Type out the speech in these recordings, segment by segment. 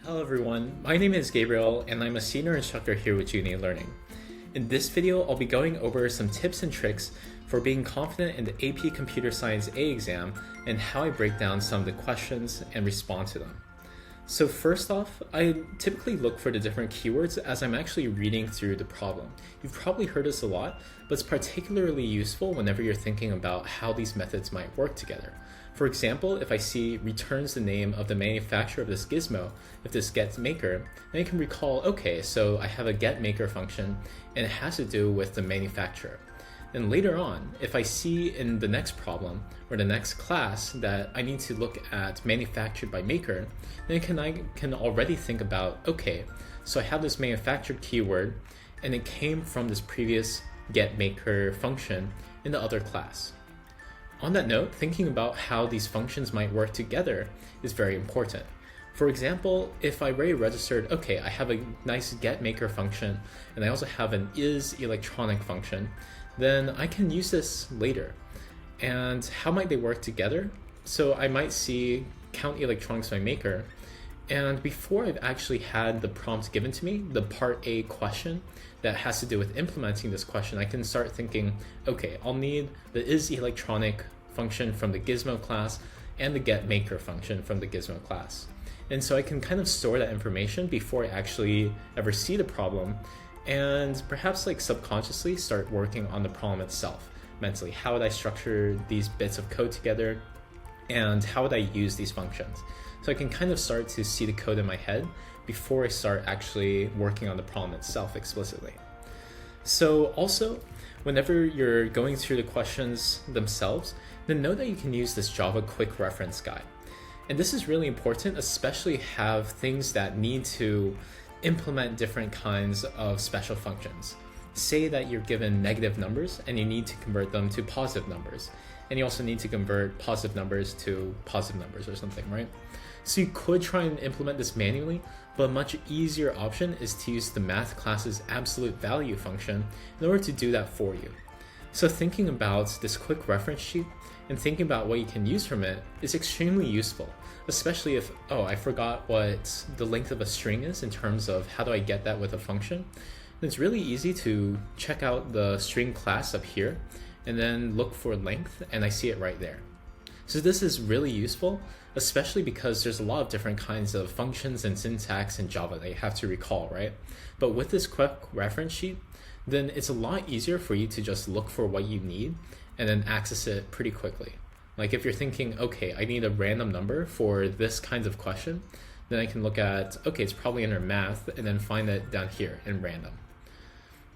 Hello everyone, my name is Gabriel and I'm a senior instructor here with Juni Learning. In this video, I'll be going over some tips and tricks for being confident in the AP Computer Science A exam and how I break down some of the questions and respond to them. So first off, I typically look for the different keywords as I'm actually reading through the problem. You've probably heard this a lot, but it's particularly useful whenever you're thinking about how these methods might work together. For example, if I see returns the name of the manufacturer of this gizmo, if this gets maker, then I can recall, okay, so I have a get maker function and it has to do with the manufacturer. Then later on, if I see in the next problem or the next class that I need to look at manufactured by maker, then I can already think about, okay, so I have this manufactured keyword and it came from this previous get maker function in the other class. On that note, thinking about how these functions might work together is very important. For example, if I already registered, okay, I have a nice getMaker function and I also have an isElectronic function, then I can use this later. And how might they work together? So I might see count electronics by maker, and before I've actually had the prompt given to me, the part A question that has to do with implementing this question, I can start thinking, okay, I'll need the isElectronic function from the gizmo class and the getMaker function from the gizmo class. And so I can kind of store that information before I actually ever see the problem and perhaps like subconsciously start working on the problem itself mentally. How would I structure these bits of code together and how would I use these functions? So I can kind of start to see the code in my head before I start actually working on the problem itself explicitly. So also, whenever you're going through the questions themselves, then know that you can use this Java quick reference guide. And this is really important, especially have things that need to implement different kinds of special functions. Say that you're given negative numbers and you need to convert them to positive numbers. And you also need to convert positive numbers to positive numbers or something, right? So you could try and implement this manually, but a much easier option is to use the math class's absolute value function in order to do that for you. So thinking about this quick reference sheet and thinking about what you can use from it is extremely useful, especially if, oh, I forgot what the length of a string is in terms of how do I get that with a function. And it's really easy to check out the string class up here and then look for length, and I see it right there. So this is really useful, especially because there's a lot of different kinds of functions and syntax in Java that you have to recall, right? But with this quick reference sheet, then it's a lot easier for you to just look for what you need and then access it pretty quickly. Like if you're thinking, okay, I need a random number for this kind of question, then I can look at, okay, it's probably under math, and then find it down here in random.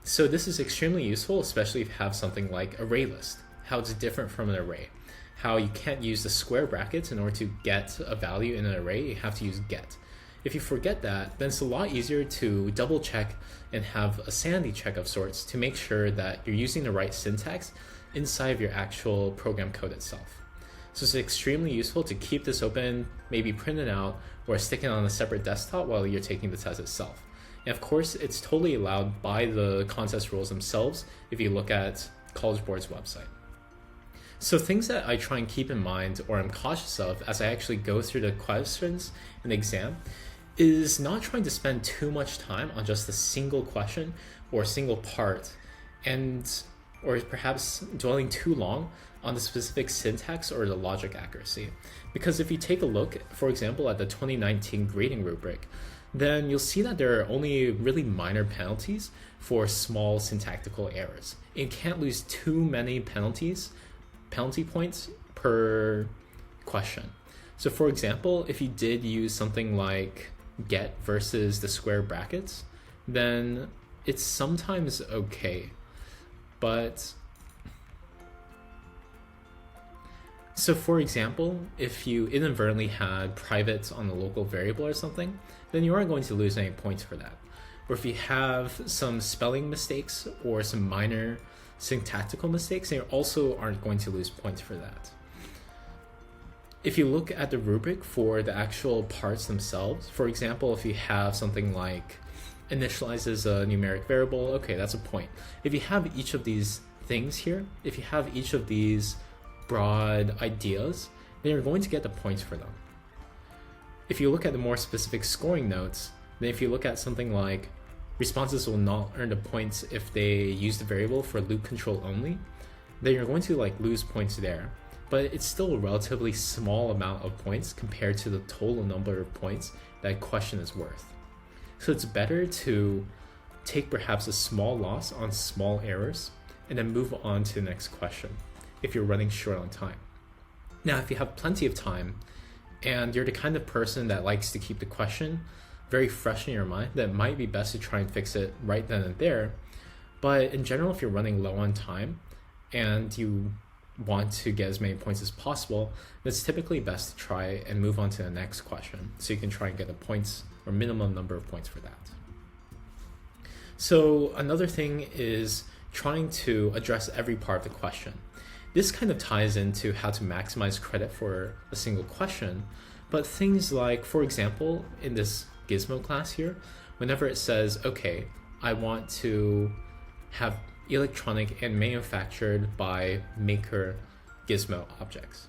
So this is extremely useful, especially if you have something like array list, how it's different from an array, how you can't use the square brackets in order to get a value in an array, you have to use get. If you forget that, then it's a lot easier to double check and have a sanity check of sorts to make sure that you're using the right syntax inside of your actual program code itself. So it's extremely useful to keep this open, maybe print it out, or stick it on a separate desktop while you're taking the test itself. And of course, it's totally allowed by the contest rules themselves if you look at College Board's website. So things that I try and keep in mind or I'm cautious of as I actually go through the questions in the exam is not trying to spend too much time on just a single question or a single part, or perhaps dwelling too long on the specific syntax or the logic accuracy. Because if you take a look, for example, at the 2019 grading rubric, then you'll see that there are only really minor penalties for small syntactical errors. You can't lose too many penalty points per question. So for example, if you did use something like get versus the square brackets, then it's sometimes okay. But so for example, if you inadvertently had privates on a local variable or something, then you aren't going to lose any points for that. Or if you have some spelling mistakes or some minor syntactical mistakes, then you also aren't going to lose points for that. If you look at the rubric for the actual parts themselves, for example, if you have something like initializes a numeric variable, okay, that's a point. If you have each of these things here, if you have each of these broad ideas, then you're going to get the points for them. If you look at the more specific scoring notes, then if you look at something like responses will not earn the points if they use the variable for loop control only, then you're going to lose points there. But it's still a relatively small amount of points compared to the total number of points that a question is worth. So it's better to take perhaps a small loss on small errors and then move on to the next question if you're running short on time. Now, if you have plenty of time and you're the kind of person that likes to keep the question very fresh in your mind, then it might be best to try and fix it right then and there. But in general, if you're running low on time and you want to get as many points as possible, it's typically best to try and move on to the next question so you can try and get the points or minimum number of points for that. So another thing is trying to address every part of the question. This kind of ties into how to maximize credit for a single question, but things like, for example, in this Gizmo class here, whenever it says, okay, I want to have electronic and manufactured by maker Gizmo objects.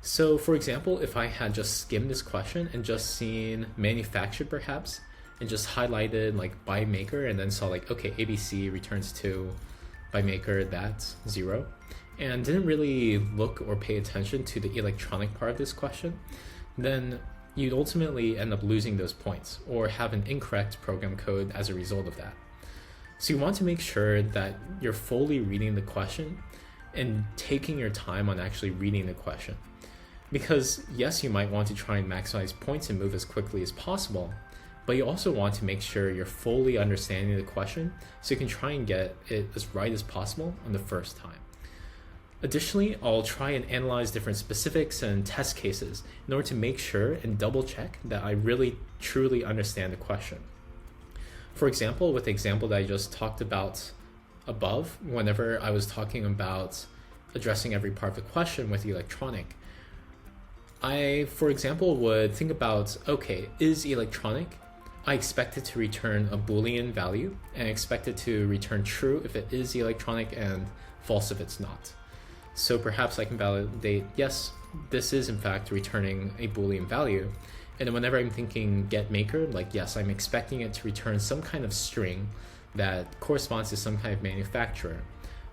So for example, if I had just skimmed this question and just seen manufactured perhaps, and just highlighted by maker and then saw okay, ABC returns 2, by maker that's 0, and didn't really look or pay attention to the electronic part of this question, then you'd ultimately end up losing those points or have an incorrect program code as a result of that. So you want to make sure that you're fully reading the question and taking your time on actually reading the question. Because yes, you might want to try and maximize points and move as quickly as possible, but you also want to make sure you're fully understanding the question so you can try and get it as right as possible on the first time. Additionally, I'll try and analyze different specifics and test cases in order to make sure and double check that I really truly understand the question. For example, with the example that I just talked about above, whenever I was talking about addressing every part of the question with electronic, I, for example, would think about, okay, is electronic? I expect it to return a Boolean value and expect it to return true if it is electronic and false if it's not. So perhaps I can validate, yes, this is in fact returning a Boolean value. And then whenever I'm thinking get maker, yes, I'm expecting it to return some kind of string that corresponds to some kind of manufacturer.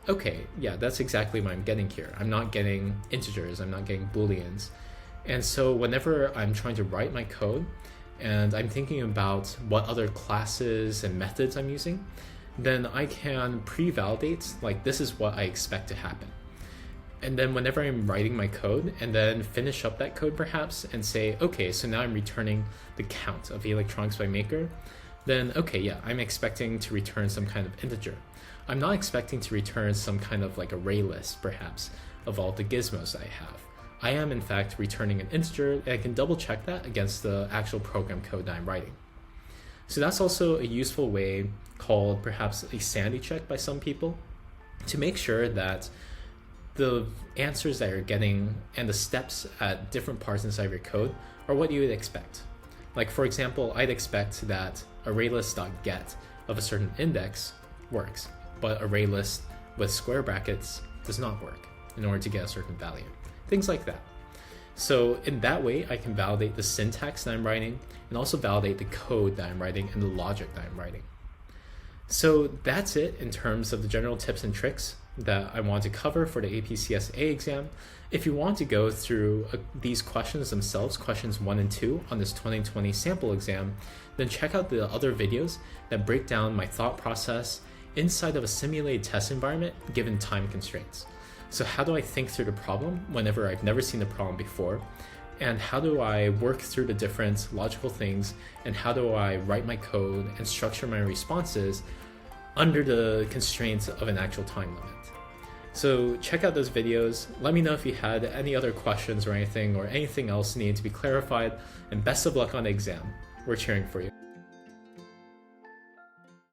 Okay, yeah, that's exactly what I'm getting here. I'm not getting integers, I'm not getting Booleans. And so whenever I'm trying to write my code and I'm thinking about what other classes and methods I'm using, then I can pre-validate, this is what I expect to happen. And then whenever I'm writing my code and then finish up that code perhaps and say, okay, so now I'm returning the count of electronics by maker, then okay, yeah, I'm expecting to return some kind of integer. I'm not expecting to return some kind of array list perhaps of all the gizmos that I have. I am in fact returning an integer, and I can double check that against the actual program code that I'm writing. So that's also a useful way called perhaps a sanity check by some people to make sure that the answers that you're getting and the steps at different parts inside of your code are what you would expect. For example, I'd expect that ArrayList.get of a certain index works, but ArrayList with square brackets does not work in order to get a certain value. Things like that. So in that way, I can validate the syntax that I'm writing and also validate the code that I'm writing and the logic that I'm writing. So that's it in terms of the general tips and tricks that I want to cover for the APCSA exam. If you want to go through these questions themselves, questions 1 and 2 on this 2020 sample exam, then check out the other videos that break down my thought process inside of a simulated test environment given time constraints. So how do I think through the problem whenever I've never seen the problem before? And how do I work through the different logical things? And how do I write my code and structure my responses under the constraints of an actual time limit? So check out those videos. Let me know if you had any other questions or anything else needed to be clarified. And best of luck on the exam. We're cheering for you.